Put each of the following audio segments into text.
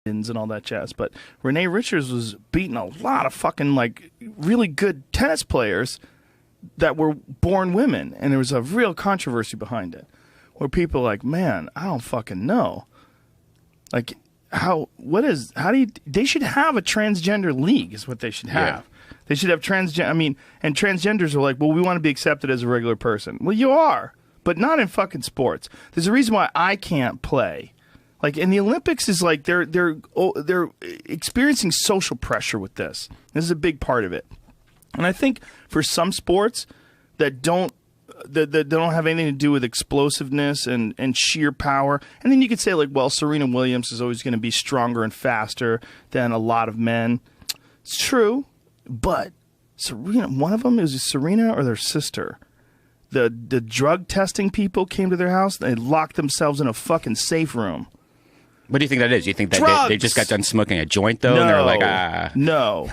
and all that jazz. But Renee Richards was beating a lot of fucking like really good tennis players that were born women, and there was a real controversy behind it, where people are like, man, I don't fucking know, like how do you? They should have a transgender league, is what they should have. Yeah. They should have transgender. I mean, and transgenders are like, well, we want to be accepted as a regular person. Well, you are, but not in fucking sports. There's a reason why I can't play. Like in the Olympics, is like they're experiencing social pressure with this. This is a big part of it. And I think for some sports that don't have anything to do with explosiveness and sheer power, and then you could say like, well, Serena Williams is always going to be stronger and faster than a lot of men. It's true, but Serena, one of them is Serena or their sister. The drug testing people came to their house. They locked themselves in a fucking safe room. What do you think that is? You think that they just got done smoking a joint though, and they're like, ah? No,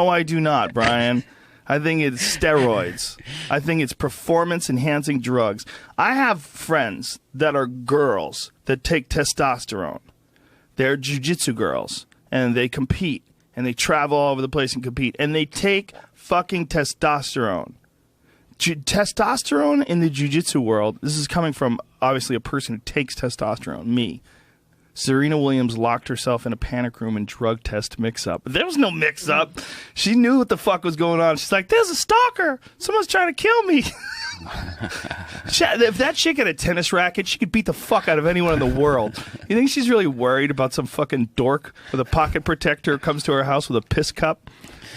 I do not, Brian. I think it's steroids. I think it's performance-enhancing drugs. I have friends that are girls that take testosterone. They're jiu-jitsu girls, and they compete, and they travel all over the place and compete, and they take fucking testosterone. Testosterone in the jiu-jitsu world, this is coming from, obviously, a person who takes testosterone, me. Serena Williams locked herself in a panic room and drug test mix-up. There was no mix-up. She knew what the fuck was going on. She's like, there's a stalker. Someone's trying to kill me. If that chick had a tennis racket, she could beat the fuck out of anyone in the world. You think she's really worried about some fucking dork with a pocket protector who comes to her house with a piss cup?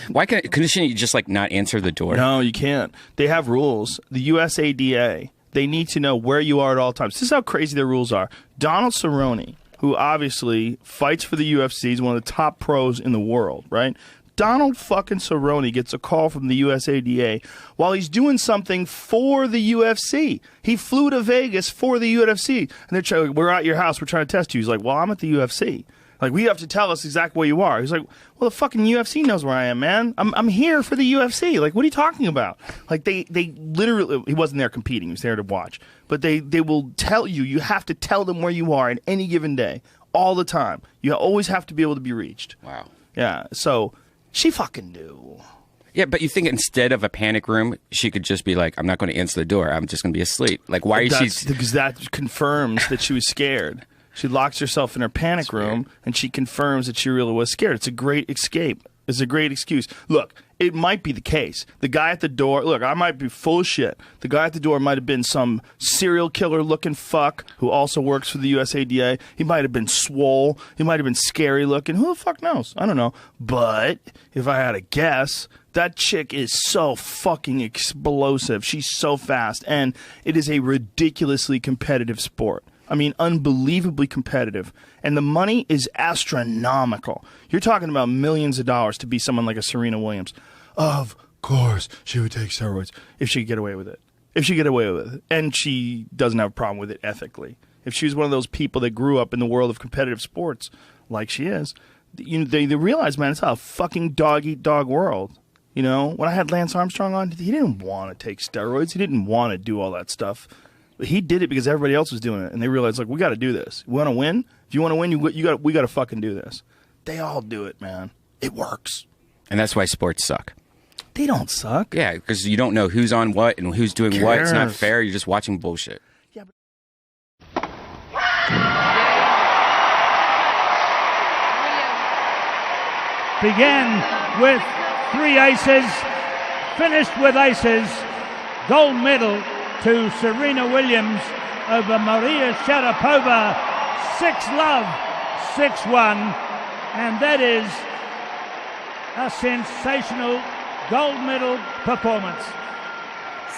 Why couldn't you just like not answer the door? No, you can't. They have rules. The USADA, they need to know where you are at all times. This is how crazy their rules are. Donald Cerrone, who obviously fights for the UFC, is one of the top pros in the world, right? Donald fucking Cerrone gets a call from the USADA while he's doing something for the UFC. He flew to Vegas for the UFC, and they're trying, we're at your house, we're trying to test you. He's like, well, I'm at the UFC. Like, we have to tell us exactly where you are. He's like, well, the fucking UFC knows where I am, man. I'm here for the UFC. Like, what are you talking about? Like, they literally, he wasn't there competing. He was there to watch. But they will tell you, you have to tell them where you are at any given day, all the time. You always have to be able to be reached. Wow. Yeah, so she fucking knew. Yeah, but you think instead of a panic room, she could just be like, I'm not going to answer the door. I'm just going to be asleep. Like, why is she... Because that confirms that she was scared. She locks herself in her panic room, and she confirms that she really was scared. It's a great escape. It's a great excuse. Look, it might be the case. The guy at the door, look, I might be full of shit. The guy at the door might have been some serial killer-looking fuck who also works for the USADA. He might have been swole. He might have been scary-looking. Who the fuck knows? I don't know. But if I had to guess, that chick is so fucking explosive. She's so fast, and it is a ridiculously competitive sport. I mean, unbelievably competitive. And the money is astronomical. You're talking about millions of dollars to be someone like a Serena Williams. Of course, she would take steroids if she could get away with it. If she could get away with it. And she doesn't have a problem with it ethically. If she was one of those people that grew up in the world of competitive sports, like she is, you know, they realize, man, it's a fucking dog-eat-dog world. You know, when I had Lance Armstrong on, he didn't want to take steroids. He didn't want to do all that stuff. But he did it because everybody else was doing it, and they realized, like, we got to do this. We want to win. If you want to win, we got to fucking do this. They all do it, man. It works. And that's why sports suck. They don't suck. Yeah, because you don't know who's on what and who's doing what. It's not fair. You're just watching bullshit. Yeah. Began with 3 aces, finished with aces, gold medal to Serena Williams over Maria Sharapova, 6-love, 6-1, and that is a sensational gold medal performance.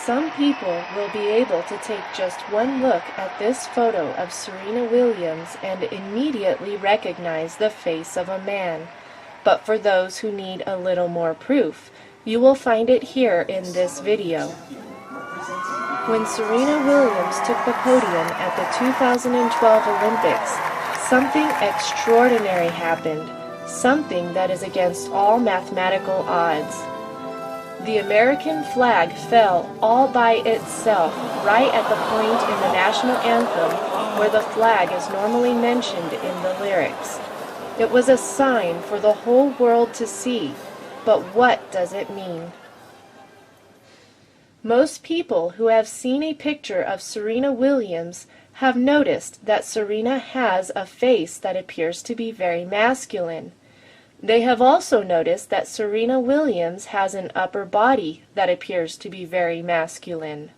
Some people will be able to take just one look at this photo of Serena Williams and immediately recognize the face of a man. But for those who need a little more proof, you will find it here in this video. When Serena Williams took the podium at the 2012 Olympics, something extraordinary happened, something that is against all mathematical odds. The American flag fell all by itself right at the point in the national anthem where the flag is normally mentioned in the lyrics. It was a sign for the whole world to see. But what does it mean? Most people who have seen a picture of Serena Williams have noticed that Serena has a face that appears to be very masculine. They have also noticed that Serena Williams has an upper body that appears to be very masculine.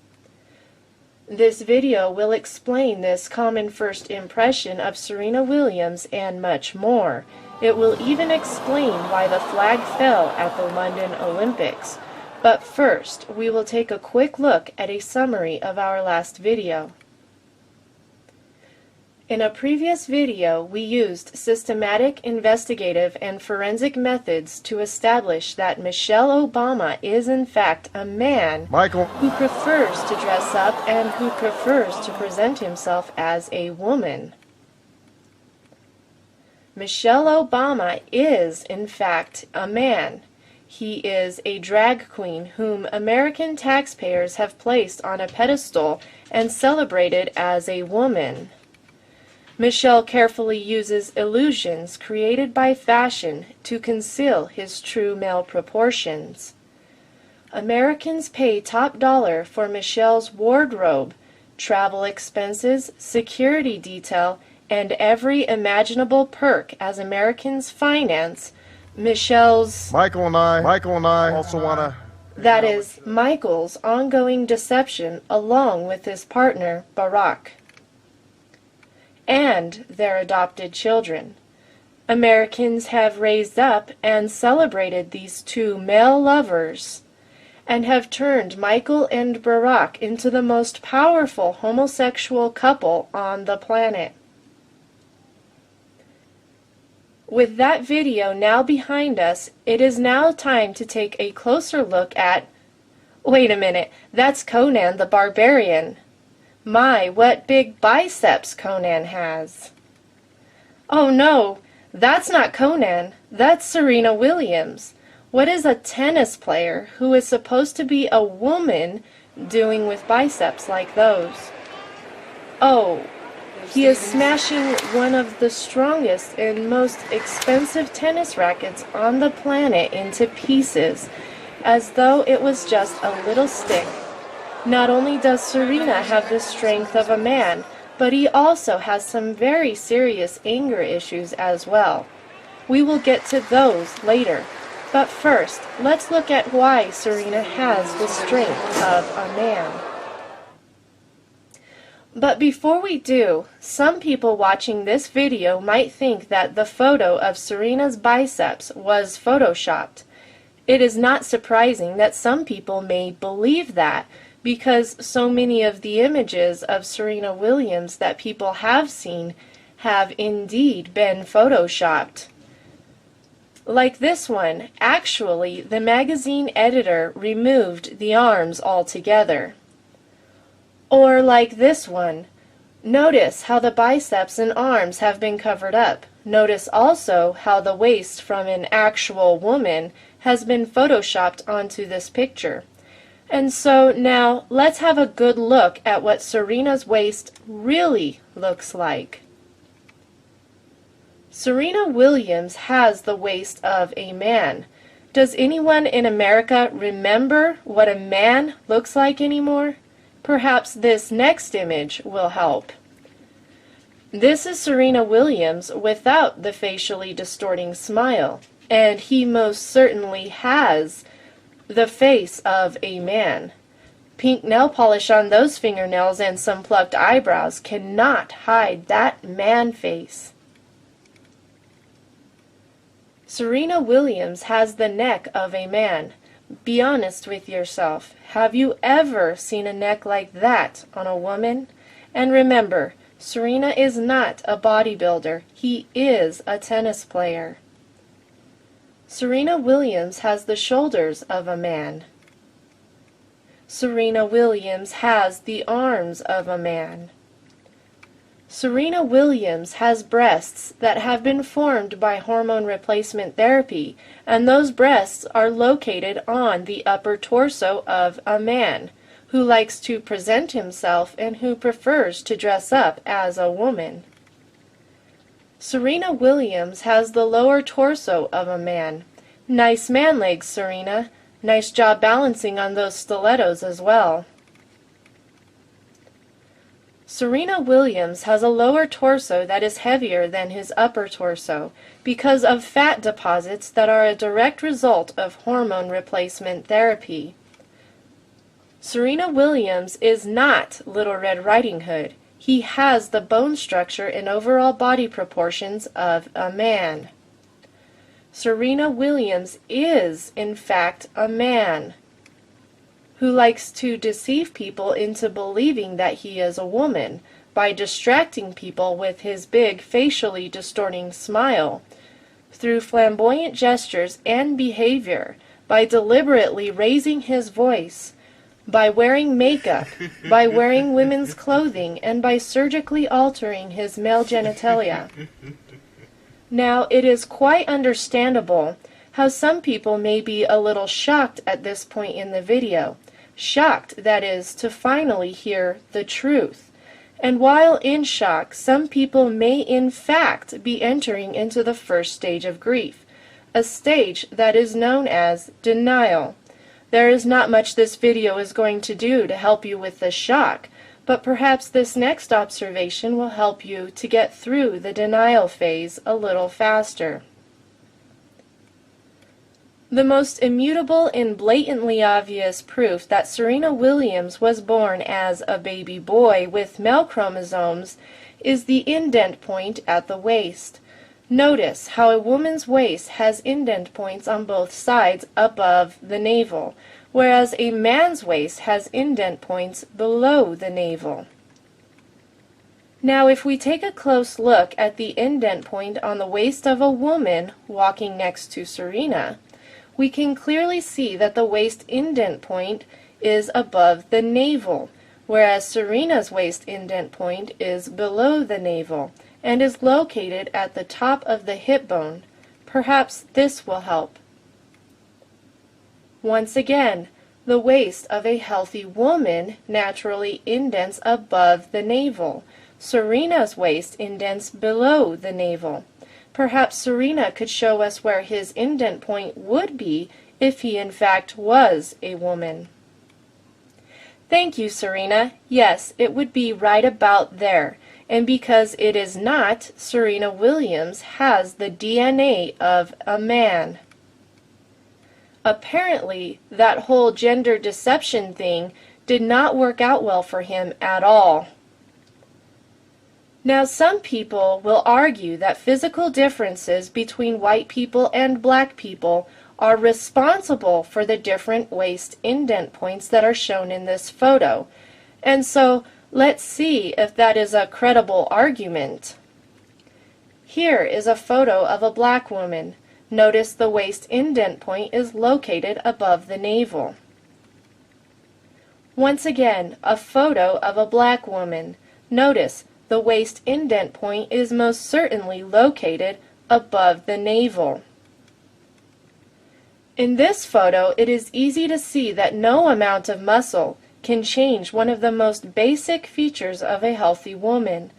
This video will explain this common first impression of Serena Williams and much more. It will even explain why the flag fell at the London Olympics. But first, we will take a quick look at a summary of our last video. In a previous video, we used systematic, investigative, and forensic methods to establish that Michelle Obama is in fact a man who prefers to dress up and who prefers to present himself as a woman. Michelle Obama is in fact a man. He is a drag queen whom American taxpayers have placed on a pedestal and celebrated as a woman. Michelle carefully uses illusions created by fashion to conceal his true male proportions. Americans pay top dollar for Michelle's wardrobe, travel expenses, security detail, and every imaginable perk as Americans finance Michelle's... Michael and I also want to... That is, Michael's ongoing deception along with his partner, Barack, and their adopted children. Americans have raised up and celebrated these two male lovers and have turned Michael and Barack into the most powerful homosexual couple on the planet. With that video now behind us, it is now time to take a closer look at... Wait a minute, that's Conan the Barbarian. My, what big biceps Conan has. Oh no, that's not Conan, that's Serena Williams. What is a tennis player who is supposed to be a woman doing with biceps like those? Oh, he is smashing one of the strongest and most expensive tennis rackets on the planet into pieces, as though it was just a little stick. Not only does Serena have the strength of a man, but he also has some very serious anger issues as well. We will get to those later. But first, let's look at why Serena has the strength of a man. But before we do, some people watching this video might think that the photo of Serena's biceps was photoshopped. It is not surprising that some people may believe that, because so many of the images of Serena Williams that people have seen have indeed been photoshopped. Like this one, actually, the magazine editor removed the arms altogether. Or like this one, notice how the biceps and arms have been covered up. Notice also how the waist from an actual woman has been photoshopped onto this picture. And so now let's have a good look at what Serena's waist really looks like. Serena Williams has the waist of a man. Does anyone in America remember what a man looks like anymore? Perhaps this next image will help. This is Serena Williams without the facially distorting smile, and he most certainly has the face of a man. Pink nail polish on those fingernails and some plucked eyebrows cannot hide that man face. Serena Williams has the neck of a man. Be honest with yourself. Have you ever seen a neck like that on a woman? And remember, Serena is not a bodybuilder. He is a tennis player. Serena Williams has the shoulders of a man. Serena Williams has the arms of a man. Serena Williams has breasts that have been formed by hormone replacement therapy, and those breasts are located on the upper torso of a man who likes to present himself and who prefers to dress up as a woman. Serena Williams has the lower torso of a man. Nice man legs, Serena. Nice job balancing on those stilettos as well. Serena Williams has a lower torso that is heavier than his upper torso because of fat deposits that are a direct result of hormone replacement therapy. Serena Williams is not Little Red Riding Hood. He has the bone structure and overall body proportions of a man. Serena Williams is, in fact, a man who likes to deceive people into believing that he is a woman by distracting people with his big facially distorting smile, through flamboyant gestures and behavior, by deliberately raising his voice, by wearing makeup, by wearing women's clothing, and by surgically altering his male genitalia. Now, it is quite understandable how some people may be a little shocked at this point in the video. Shocked, that is, to finally hear the truth. And while in shock, some people may in fact be entering into the first stage of grief, a stage that is known as denial. There is not much this video is going to do to help you with the shock, but perhaps this next observation will help you to get through the denial phase a little faster. The most immutable and blatantly obvious proof that Serena Williams was born as a baby boy with male chromosomes is the indent point at the waist. Notice how a woman's waist has indent points on both sides above the navel, whereas a man's waist has indent points below the navel. Now, if we take a close look at the indent point on the waist of a woman walking next to Serena, we can clearly see that the waist indent point is above the navel, whereas Serena's waist indent point is below the navel and is located at the top of the hip bone. Perhaps this will help. Once again, the waist of a healthy woman naturally indents above the navel. Serena's waist indents below the navel. Perhaps Serena could show us where his indent point would be if he in fact was a woman. Thank you, Serena. Yes, it would be right about there. And because it is not, Serena Williams has the DNA of a man. Apparently, that whole gender deception thing did not work out well for him at all. Now, some people will argue that physical differences between white people and black people are responsible for the different waist indent points that are shown in this photo. And so, let's see if that is a credible argument. Here is a photo of a black woman. Notice the waist indent point is located above the navel. Once again, a photo of a black woman. Notice the waist indent point is most certainly located above the navel. In this photo, it is easy to see that no amount of muscle can change one of the most basic features of a healthy woman,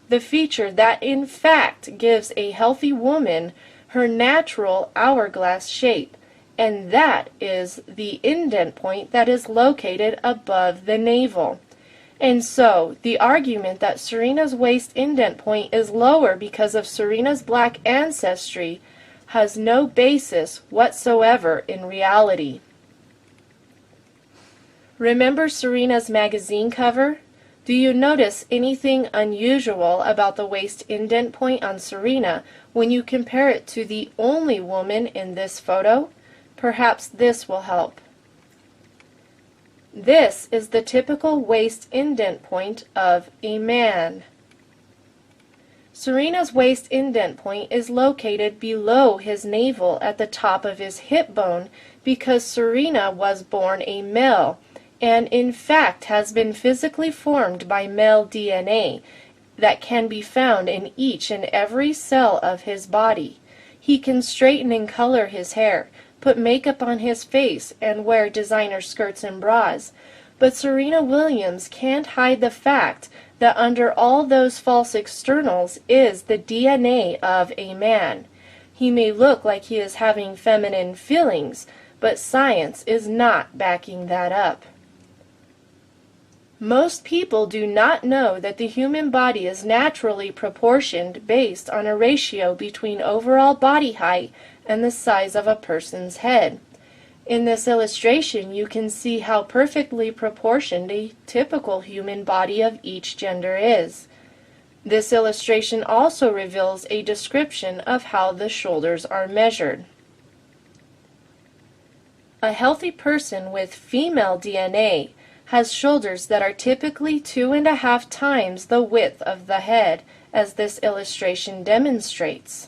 the feature that in fact gives a healthy woman her natural hourglass shape, and that is the indent point that is located above the navel. And so, the argument that Serena's waist indent point is lower because of Serena's black ancestry has no basis whatsoever in reality. Remember Serena's magazine cover? Do you notice anything unusual about the waist indent point on Serena when you compare it to the only woman in this photo? Perhaps this will help. This is the typical waist indent point of a man. Serena's waist indent point is located below his navel at the top of his hip bone because Serena was born a male and in fact has been physically formed by male DNA that can be found in each and every cell of his body. He can straighten and color his hair, put makeup on his face, and wear designer skirts and bras. But Serena Williams can't hide the fact that under all those false externals is the DNA of a man. He may look like he is having feminine feelings, but science is not backing that up. Most people do not know that the human body is naturally proportioned based on a ratio between overall body height and the size of a person's head. In this illustration, you can see how perfectly proportioned a typical human body of each gender is. This illustration also reveals a description of how the shoulders are measured. A healthy person with female DNA has shoulders that are typically 2.5 times the width of the head, as this illustration demonstrates.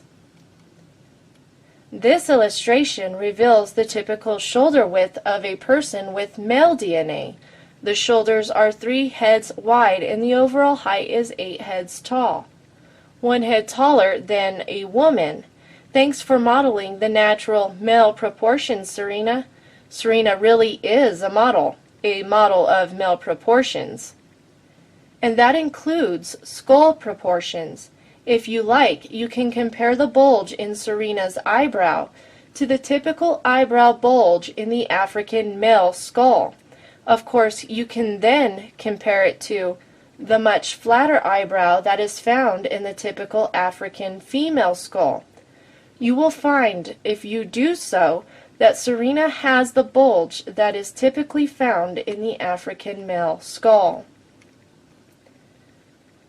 This illustration reveals the typical shoulder width of a person with male DNA. The shoulders are 3 heads wide and the overall height is 8 heads tall. 1 head taller than a woman. Thanks for modeling the natural male proportions, Serena. Serena really is a model of male proportions. And that includes skull proportions. If you like, you can compare the bulge in Serena's eyebrow to the typical eyebrow bulge in the African male skull. Of course, you can then compare it to the much flatter eyebrow that is found in the typical African female skull. You will find, if you do so, that Serena has the bulge that is typically found in the African male skull.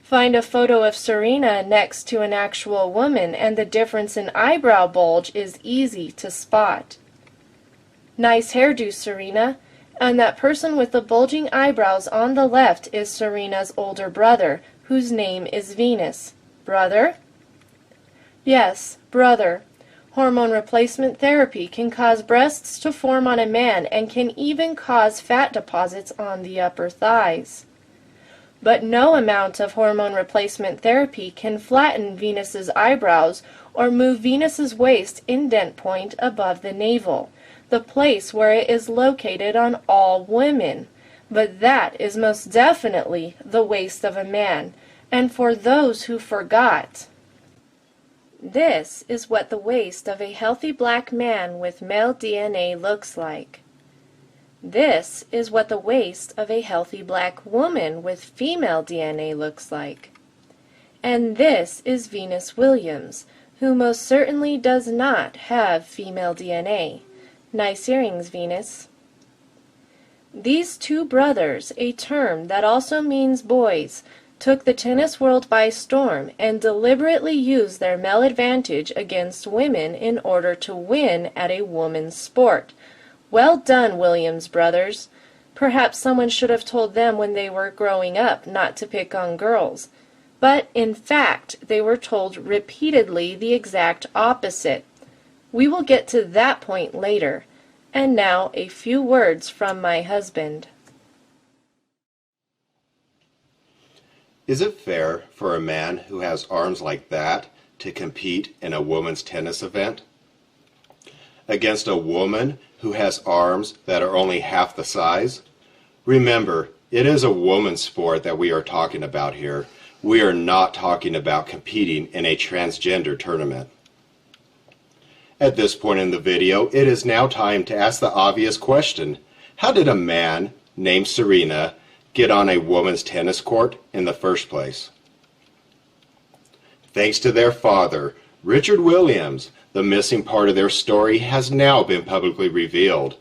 Find a photo of Serena next to an actual woman and the difference in eyebrow bulge is easy to spot. Nice hairdo, Serena. And that person with the bulging eyebrows on the left is Serena's older brother, whose name is Venus. Brother? Yes, brother. Hormone replacement therapy can cause breasts to form on a man and can even cause fat deposits on the upper thighs. But no amount of hormone replacement therapy can flatten Venus's eyebrows or move Venus's waist indent point above the navel, the place where it is located on all women. But that is most definitely the waist of a man, and for those who forgot, this is what the waist of a healthy black man with male DNA looks like. This is what the waist of a healthy black woman with female DNA looks like. And this is Venus Williams, who most certainly does not have female DNA. Nice earrings, Venus. These two brothers, a term that also means boys, took the tennis world by storm and deliberately used their male advantage against women in order to win at a woman's sport. Well done, Williams brothers. Perhaps someone should have told them when they were growing up not to pick on girls. But, in fact, they were told repeatedly the exact opposite. We will get to that point later. And now a few words from my husband. Is it fair for a man who has arms like that to compete in a women's tennis event against a woman who has arms that are only half the size? Remember, it is a woman's sport that we are talking about here. We are not talking about competing in a transgender tournament. At this point in the video, it is now time to ask the obvious question. How did a man named Serena get on a woman's tennis court in the first place? Thanks to their father, Richard Williams, the missing part of their story has now been publicly revealed.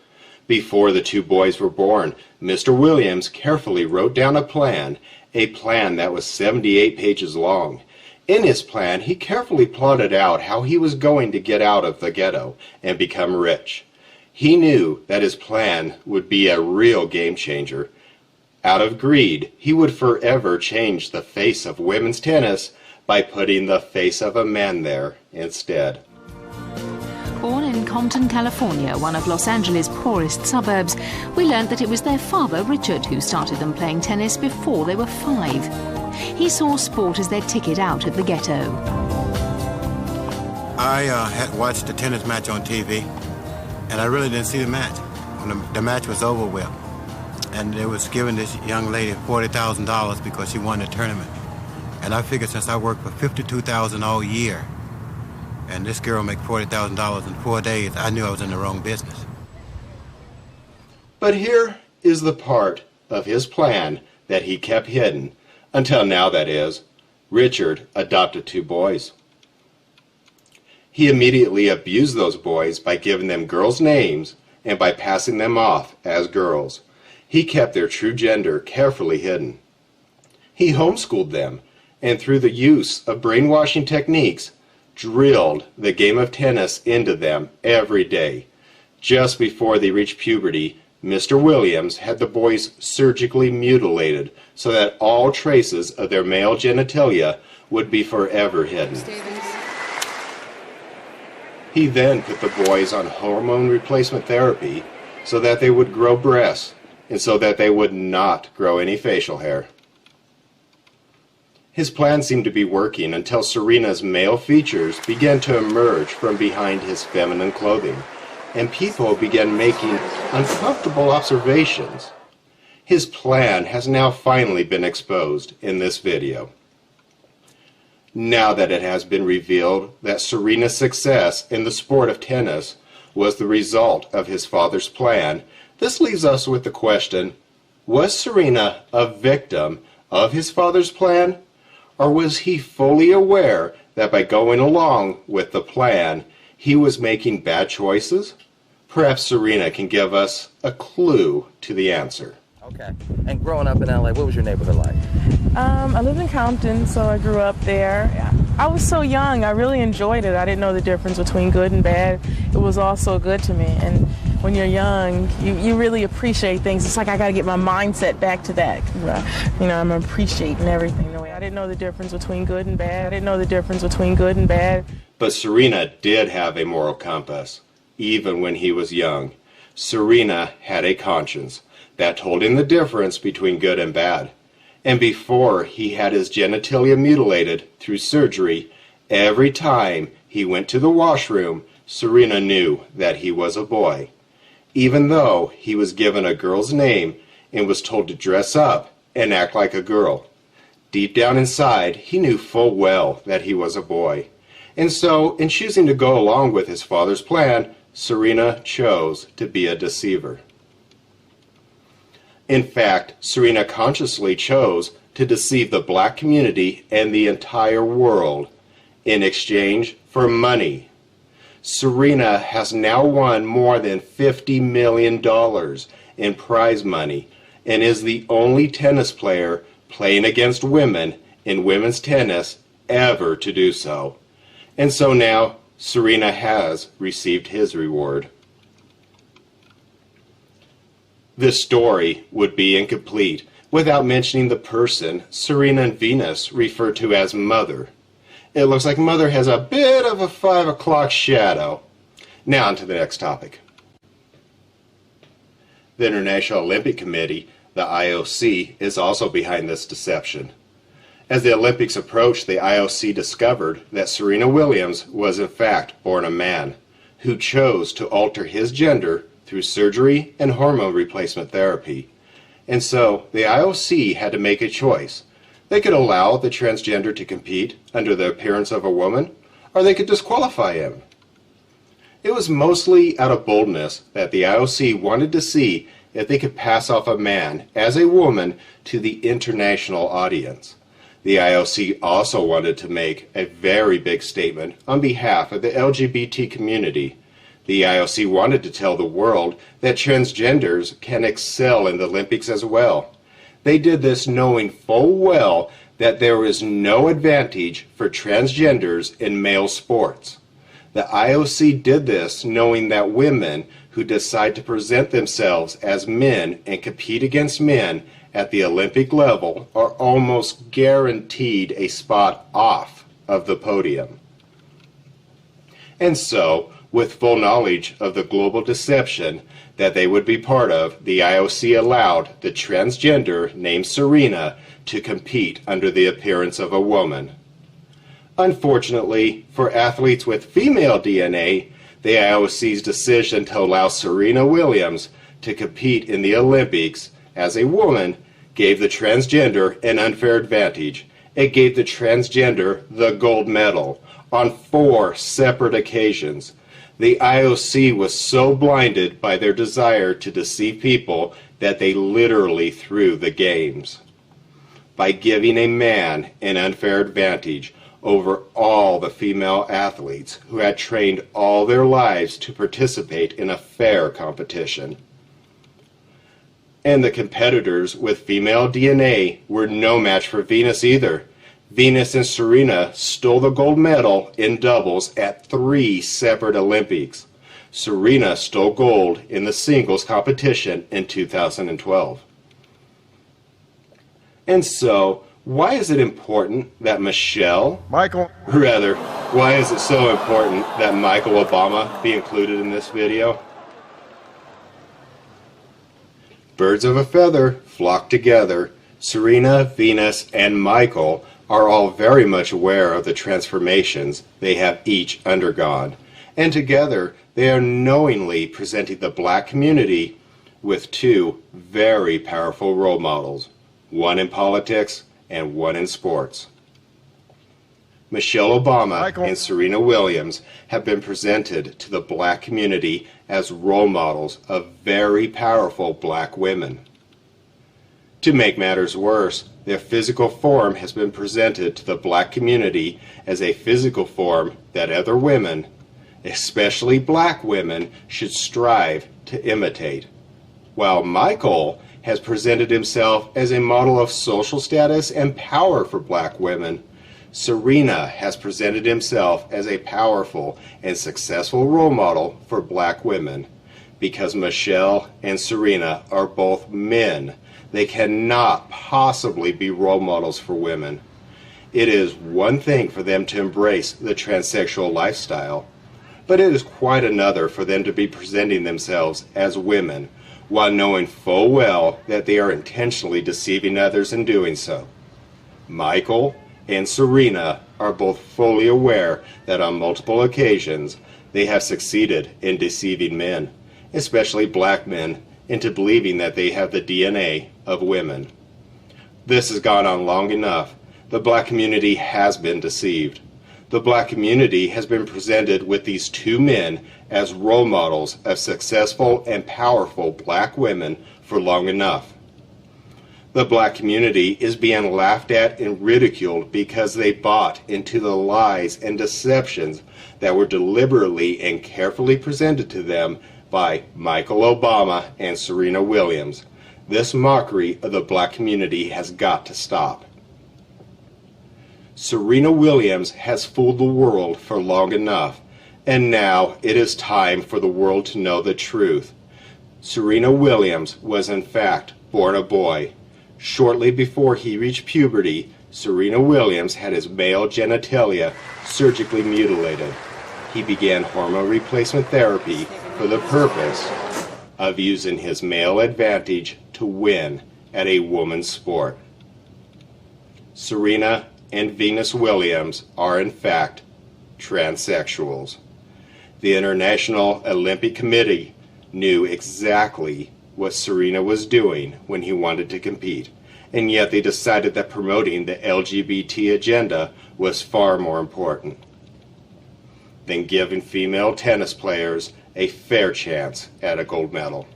Before the two boys were born, Mr. Williams carefully wrote down a plan that was 78 pages long. In his plan, he carefully plotted out how he was going to get out of the ghetto and become rich. He knew that his plan would be a real game changer. Out of greed, he would forever change the face of women's tennis by putting the face of a man there instead. Born in Compton, California, one of Los Angeles' poorest suburbs, we learned that it was their father, Richard, who started them playing tennis before they were 5. He saw sport as their ticket out of the ghetto. I had watched a tennis match on TV, and I really didn't see the match. When the match was over with, and it was giving this young lady $40,000 because she won the tournament. And I figured since I worked for $52,000 all year, and this girl make $40,000 in 4 days, I knew I was in the wrong business. But here is the part of his plan that he kept hidden, until now, that is, Richard adopted 2 boys. He immediately abused those boys by giving them girls' names and by passing them off as girls. He kept their true gender carefully hidden. He homeschooled them, and through the use of brainwashing techniques, drilled the game of tennis into them every day. Just before they reached puberty, Mr. Williams had the boys surgically mutilated so that all traces of their male genitalia would be forever hidden. He then put the boys on hormone replacement therapy so that they would grow breasts and so that they would not grow any facial hair. His plan seemed to be working until Serena's male features began to emerge from behind his feminine clothing, and people began making uncomfortable observations. His plan has now finally been exposed in this video. Now that it has been revealed that Serena's success in the sport of tennis was the result of his father's plan, this leaves us with the question, was Serena a victim of his father's plan, or was he fully aware that by going along with the plan, he was making bad choices? Perhaps Serena can give us a clue to the answer. Okay. And growing up in LA, what was your neighborhood like? I lived in Compton, so I grew up there. I was so young, I really enjoyed it. I didn't know the difference between good and bad. It was all so good to me. And when you're young, you really appreciate things. It's like I got to get my mindset back to that. You know, I'm appreciating everything the way I didn't know the difference between good and bad. I didn't know the difference between good and bad. But Serena did have a moral compass, even when he was young. Serena had a conscience that told him the difference between good and bad. And before he had his genitalia mutilated through surgery, every time he went to the washroom, Serena knew that he was a boy. Even though he was given a girl's name and was told to dress up and act like a girl. Deep down inside, he knew full well that he was a boy. And so, in choosing to go along with his father's plan, Serena chose to be a deceiver. In fact, Serena consciously chose to deceive the black community and the entire world in exchange for money. Serena has now won more than $50 million in prize money and is the only tennis player playing against women in women's tennis ever to do so. And so now Serena has received his reward. This story would be incomplete without mentioning the person Serena and Venus refer to as Mother. It looks like Mother has a bit of a 5 o'clock shadow. Now on to the next topic. The International Olympic Committee, the IOC, is also behind this deception. As the Olympics approached, the IOC discovered that Serena Williams was in fact born a man, who chose to alter his gender through surgery and hormone replacement therapy. And so the IOC had to make a choice. They could allow the transgender to compete under the appearance of a woman, or they could disqualify him. It was mostly out of boldness that the IOC wanted to see if they could pass off a man as a woman to the international audience. The IOC also wanted to make a very big statement on behalf of the LGBT community. The IOC wanted to tell the world that transgenders can excel in the Olympics as well. They did this knowing full well that there is no advantage for transgenders in male sports. The IOC did this knowing that women who decide to present themselves as men and compete against men at the Olympic level are almost guaranteed a spot off of the podium. And so, with full knowledge of the global deception that they would be part of, the IOC allowed the transgender named Serena to compete under the appearance of a woman. Unfortunately, for athletes with female DNA, the IOC's decision to allow Serena Williams to compete in the Olympics as a woman, gave the transgender an unfair advantage. It gave the transgender the gold medal on 4 separate occasions. The IOC was so blinded by their desire to deceive people that they literally threw the games. By giving a man an unfair advantage over all the female athletes who had trained all their lives to participate in a fair competition. And the competitors with female DNA were no match for Venus either. Venus and Serena stole the gold medal in doubles at 3 separate Olympics. Serena stole gold in the singles competition in 2012. And so, why is it important that why is it so important that Michael Obama be included in this video? Birds of a feather flock together. Serena, Venus, and Michael are all very much aware of the transformations they have each undergone, and together they are knowingly presenting the black community with 2 very powerful role models, one in politics and one in sports. Michelle Obama and Serena Williams have been presented to the black community as role models of very powerful black women. To make matters worse, their physical form has been presented to the black community as a physical form that other women, especially black women, should strive to imitate. While Michael has presented himself as a model of social status and power for black women, Serena has presented himself as a powerful and successful role model for black women. Because Michelle and Serena are both men, they cannot possibly be role models for women. It is one thing for them to embrace the transsexual lifestyle, but it is quite another for them to be presenting themselves as women while knowing full well that they are intentionally deceiving others in doing so. Michael and Serena are both fully aware that on multiple occasions they have succeeded in deceiving men, especially black men, into believing that they have the DNA of women. This has gone on long enough. The black community has been deceived. The black community has been presented with these 2 men as role models of successful and powerful black women for long enough. The black community is being laughed at and ridiculed because they bought into the lies and deceptions that were deliberately and carefully presented to them by Michael Obama and Serena Williams. This mockery of the black community has got to stop. Serena Williams has fooled the world for long enough, and now it is time for the world to know the truth. Serena Williams was in fact born a boy. Shortly before he reached puberty, Serena Williams had his male genitalia surgically mutilated. He began hormone replacement therapy for the purpose of using his male advantage to win at a woman's sport. Serena and Venus Williams are in fact transsexuals. The International Olympic Committee knew exactly what Serena was doing when he wanted to compete, and yet they decided that promoting the LGBT agenda was far more important than giving female tennis players a fair chance at a gold medal.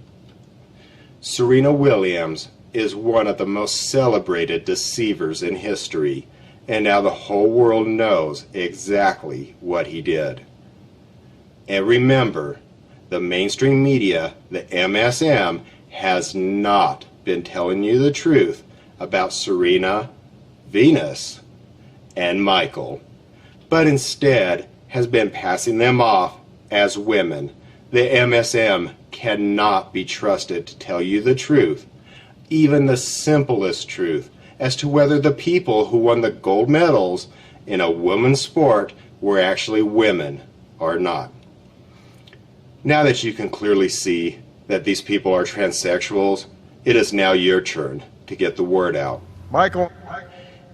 Serena Williams is one of the most celebrated deceivers in history, and now the whole world knows exactly what he did. And remember, the mainstream media, the MSM, has not been telling you the truth about Serena, Venus, and Michael, but instead has been passing them off as women. The MSM cannot be trusted to tell you the truth, even the simplest truth, as to whether the people who won the gold medals in a women's sport were actually women or not. Now that you can clearly see that these people are transsexuals, it is now your turn to get the word out. Michael.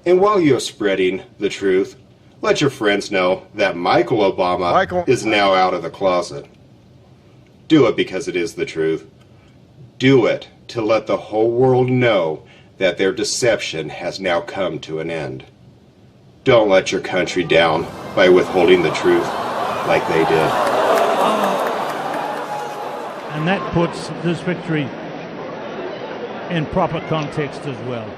And while you're spreading the truth, let your friends know that Michael Obama is now out of the closet. Do it because it is the truth. Do it to let the whole world know that their deception has now come to an end. Don't let your country down by withholding the truth like they did. And that puts this victory in proper context as well.